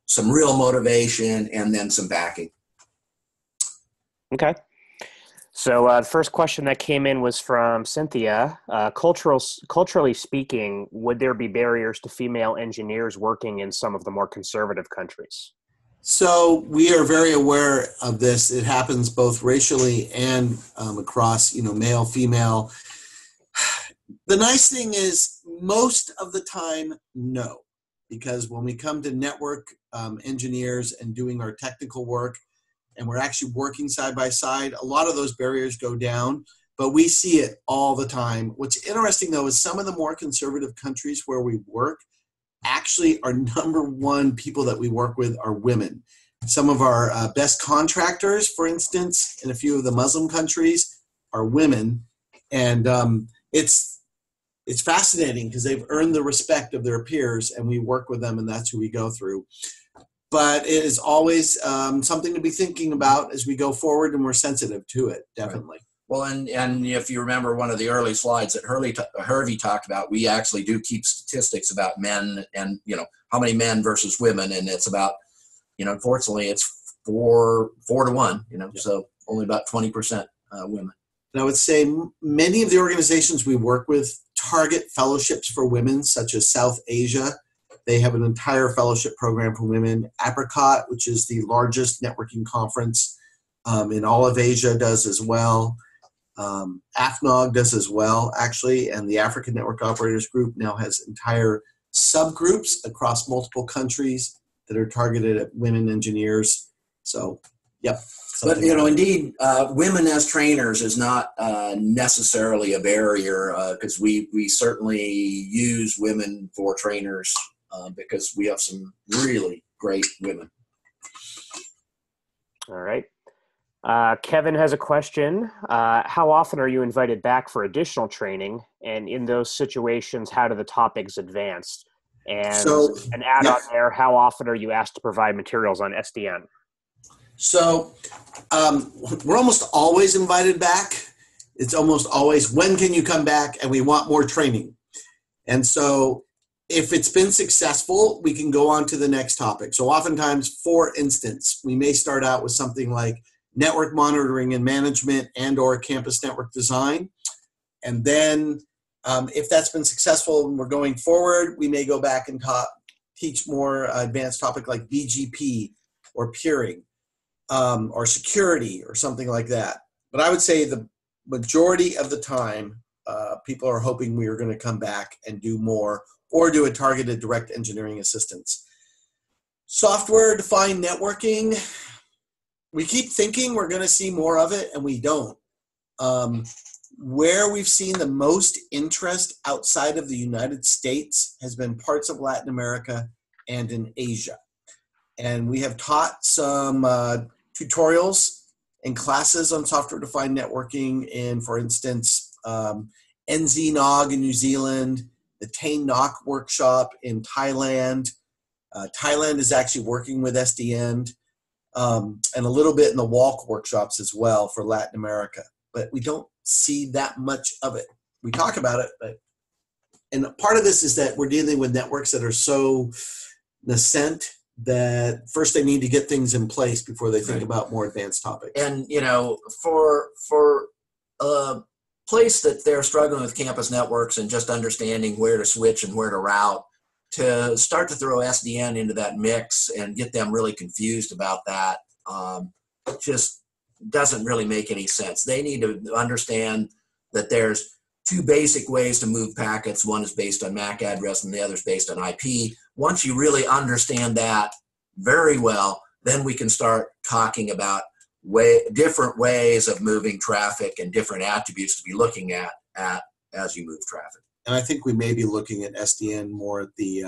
some real motivation and then some backing. Okay. So the first question that came in was from Cynthia. Culturally speaking, would there be barriers to female engineers working in some of the more conservative countries? So we are very aware of this. It happens both racially and across, male, female. The nice thing is most of the time, no, because when we come to network engineers and doing our technical work, and we're actually working side by side, a lot of those barriers go down, but we see it all the time. What's interesting, though, is some of the more conservative countries where we work, actually our number one people that we work with are women. Some of our best contractors, for instance, in a few of the Muslim countries are women. And it's fascinating because they've earned the respect of their peers, and we work with them, and that's who we go through. But it is always something to be thinking about as we go forward, and we're sensitive to it, definitely. Right. Well, and if you remember one of the early slides that Hervey talked about, we actually do keep statistics about men and, how many men versus women. And it's about, unfortunately, it's 4 to 1, so only about 20% women. And I would say many of the organizations we work with target fellowships for women, such as South Asia. They have an entire fellowship program for women. Apricot, which is the largest networking conference in all of Asia, does as well. AFNOG does as well, actually, and the African Network Operators Group now has entire subgroups across multiple countries that are targeted at women engineers. So, yep. But, indeed, women as trainers is not necessarily a barrier because we certainly use women for trainers because we have some really great women. All right. Kevin has a question. How often are you invited back for additional training? And in those situations, how do the topics advance? And an add-on there, how often are you asked to provide materials on SDN? So we're almost always invited back. It's almost always, when can you come back? And we want more training. And so if it's been successful, we can go on to the next topic. So oftentimes, for instance, we may start out with something like network monitoring and management and or campus network design. And then if that's been successful and we're going forward, we may go back and teach more advanced topic like BGP or peering. Or security or something like that. But I would say the majority of the time, people are hoping we are going to come back and do more or do a targeted direct engineering assistance. Software-defined networking, we keep thinking we're going to see more of it, and we don't. Where we've seen the most interest outside of the United States has been parts of Latin America and in Asia. And we have taught some tutorials and classes on software-defined networking in, for instance, NZNOG in New Zealand, the TANE-NOC workshop in Thailand. Thailand is actually working with SDN, and a little bit in the WALC workshops as well for Latin America. But we don't see that much of it. We talk about it, and part of this is that we're dealing with networks that are so nascent that first they need to get things in place before they think about more advanced topics. And, for a place that they're struggling with campus networks and just understanding where to switch and where to route, to start to throw SDN into that mix and get them really confused about that just doesn't really make any sense. They need to understand that there's two basic ways to move packets. One is based on MAC address and the other is based on IP. Once you really understand that very well, then we can start talking about different ways of moving traffic and different attributes to be looking at as you move traffic. And I think we may be looking at SDN more at the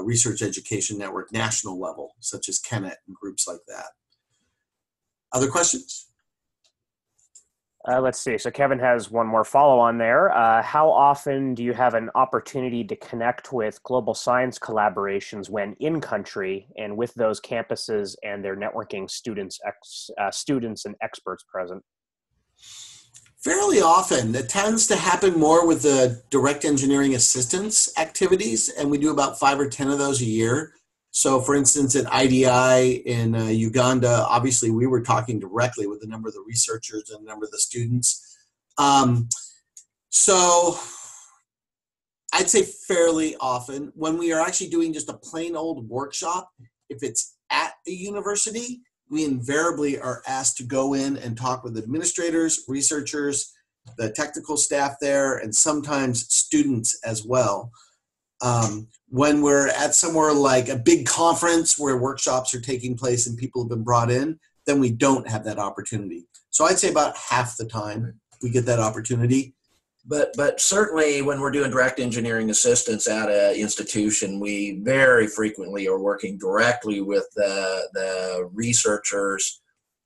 Research Education Network national level, such as Kennet and groups like that. Other questions? Let's see. So Kevin has one more follow-on there. How often do you have an opportunity to connect with global science collaborations when in country and with those campuses and their networking students and experts present? Fairly often. It tends to happen more with the direct engineering assistance activities, and we do about 5 or 10 of those a year. So for instance, at IDI in Uganda, obviously we were talking directly with a number of the researchers and a number of the students. So I'd say fairly often. When we are actually doing just a plain old workshop, if it's at a university, we invariably are asked to go in and talk with administrators, researchers, the technical staff there, and sometimes students as well. When we're at somewhere like a big conference where workshops are taking place and people have been brought in, then we don't have that opportunity. So I'd say about half the time we get that opportunity. But certainly when we're doing direct engineering assistance at an institution, we very frequently are working directly with the researchers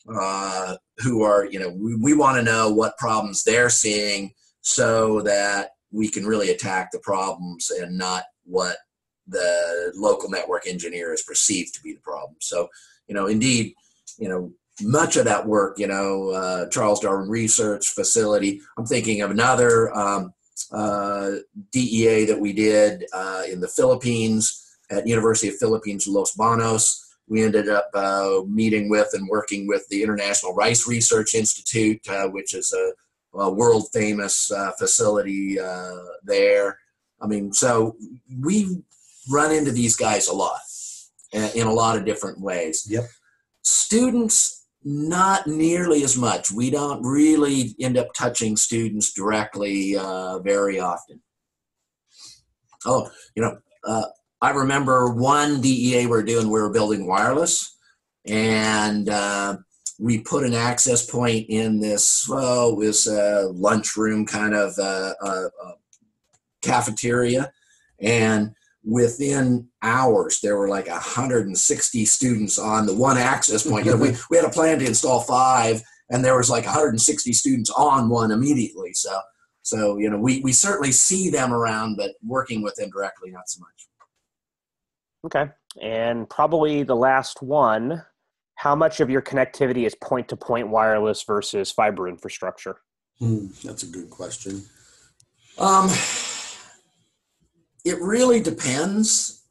who are, we want to know what problems they're seeing so that we can really attack the problems and not what the local network engineer is perceived to be the problem. So, indeed, much of that work, Charles Darwin Research Facility. I'm thinking of another DEA that we did in the Philippines at University of Philippines, Los Banos. We ended up meeting with and working with the International Rice Research Institute, which is a world famous facility there. I mean, so we run into these guys a lot in a lot of different ways. Yep. Students, not nearly as much. We don't really end up touching students directly very often. I remember one DEA we were building wireless, and we put an access point in this, it was a lunchroom kind of cafeteria, and within hours, there were like 160 students on the one access point. We had a plan to install 5, and there was like 160 students on one immediately. So we certainly see them around, but working with them directly, not so much. Okay. And probably the last one, how much of your connectivity is point-to-point wireless versus fiber infrastructure? That's a good question. It really depends.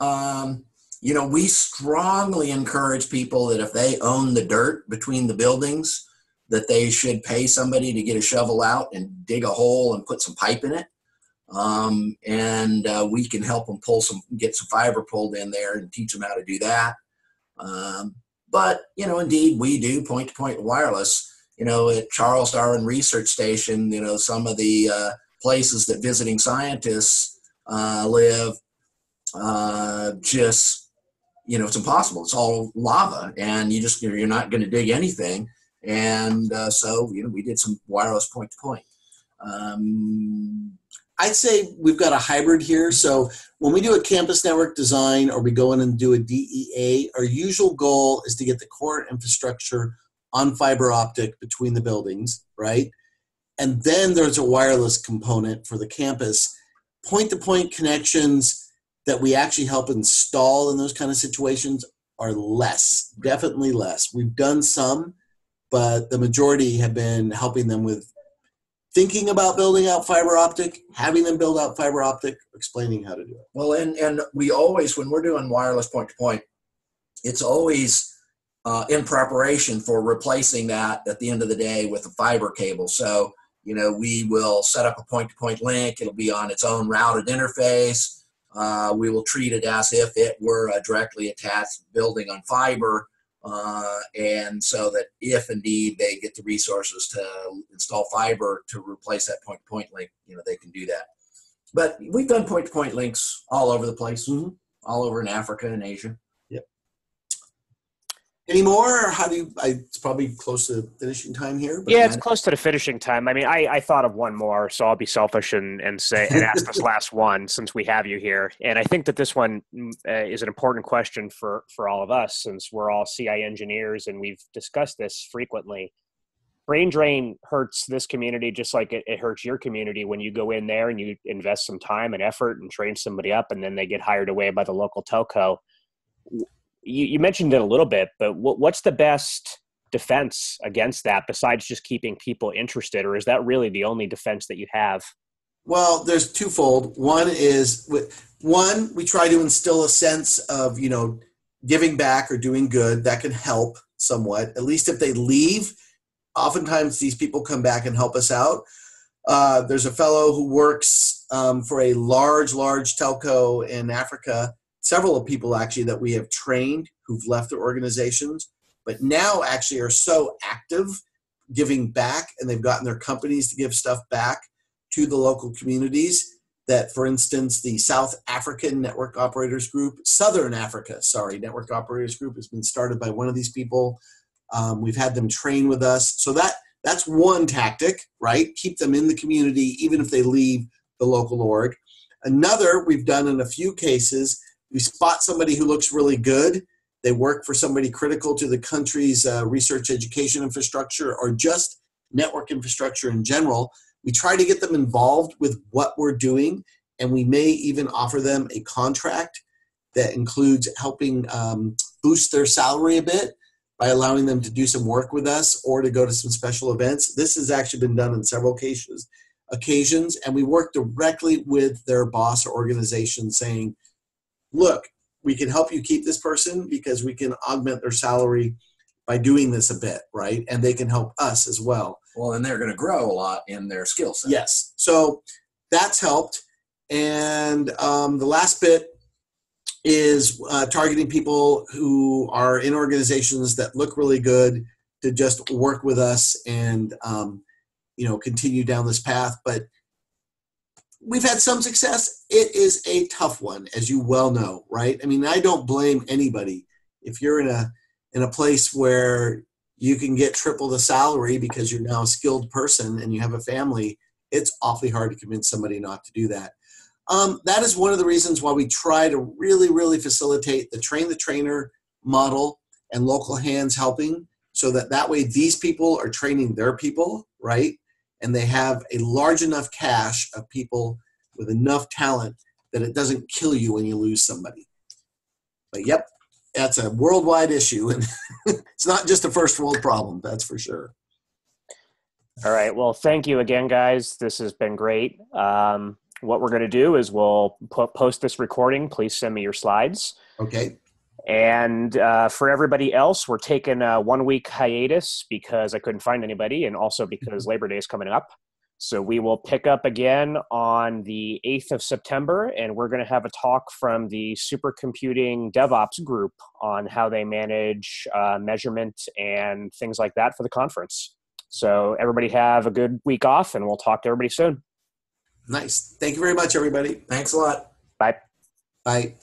We strongly encourage people that if they own the dirt between the buildings, that they should pay somebody to get a shovel out and dig a hole and put some pipe in it. We can help them get some fiber pulled in there and teach them how to do that. But indeed, we do point-to-point wireless. At Charles Darwin Research Station, some of the places that visiting scientists live, it's impossible. It's all lava, and you're not going to dig anything. And so we did some wireless point-to-point. I'd say we've got a hybrid here. So when we do a campus network design or we go in and do a DEA, our usual goal is to get the core infrastructure on fiber optic between the buildings, right? And then there's a wireless component for the campus. Point-to-point connections that we actually help install in those kind of situations are less, definitely less. We've done some, but the majority have been helping them with thinking about building out fiber optic, having them build out fiber optic, explaining how to do it. Well, and we always, when we're doing wireless point-to-point, it's always in preparation for replacing that at the end of the day with a fiber cable. So, we will set up a point-to-point link. It'll be on its own routed interface. We will treat it as if it were a directly attached building on fiber. And so that if indeed they get the resources to install fiber to replace that point-to-point link, they can do that. But we've done point-to-point links all over the place, all over in Africa and Asia. Yep. Any more? Or it's probably close to finishing time here. But yeah, it's close to the finishing time. I mean, I thought of one more, so I'll be selfish and ask this last one since we have you here. And I think that this one is an important question for all of us, since we're all CI engineers and we've discussed this frequently. Brain drain hurts this community just like it hurts your community when you go in there and you invest some time and effort and train somebody up, and then they get hired away by the local telco. You mentioned it a little bit, but what's the best defense against that besides just keeping people interested, or is that really the only defense that you have? Well, there's twofold. One is, we try to instill a sense of, giving back or doing good. That can help somewhat. At least if they leave, oftentimes these people come back and help us out. There's a fellow who works for a large telco in Africa. Several of people actually that we have trained who've left their organizations, but now actually are so active giving back, and they've gotten their companies to give stuff back to the local communities that, for instance, the South African Network Operators Group, Network Operators Group has been started by one of these people. We've had them train with us. So that That's one tactic, right? Keep them in the community, even if they leave the local org. Another, we've done in a few cases, we spot somebody who looks really good. They work for somebody critical to the country's research education infrastructure or just network infrastructure in general. We try to get them involved with what we're doing, and we may even offer them a contract that includes helping boost their salary a bit by allowing them to do some work with us or to go to some special events. This has actually been done in several occasions, and we work directly with their boss or organization saying, look, we can help you keep this person because we can augment their salary by doing this a bit, right? And they can help us as well. Well, and they're going to grow a lot in their skill set. Yes. So that's helped. And the last bit is targeting people who are in organizations that look really good to just work with us and, continue down this path. But we've had some success. It is a tough one, as you well know, right? I mean, I don't blame anybody. If you're in a place where you can get triple the salary because you're now a skilled person and you have a family, it's awfully hard to convince somebody not to do that. That is one of the reasons why we try to really, really facilitate the train the trainer model and local hands helping, so that way these people are training their people, right? And they have a large enough cache of people with enough talent that it doesn't kill you when you lose somebody. But yep, that's a worldwide issue, and it's not just a first world problem, that's for sure. All right. Well, thank you again, guys. This has been great. What we're going to do is we'll post this recording. Please send me your slides. Okay. And for everybody else, we're taking a 1-week hiatus because I couldn't find anybody, and also because Labor Day is coming up. So we will pick up again on the 8th of September, and we're going to have a talk from the supercomputing DevOps group on how they manage measurement and things like that for the conference. So everybody have a good week off, and we'll talk to everybody soon. Nice. Thank you very much, everybody. Thanks a lot. Bye. Bye.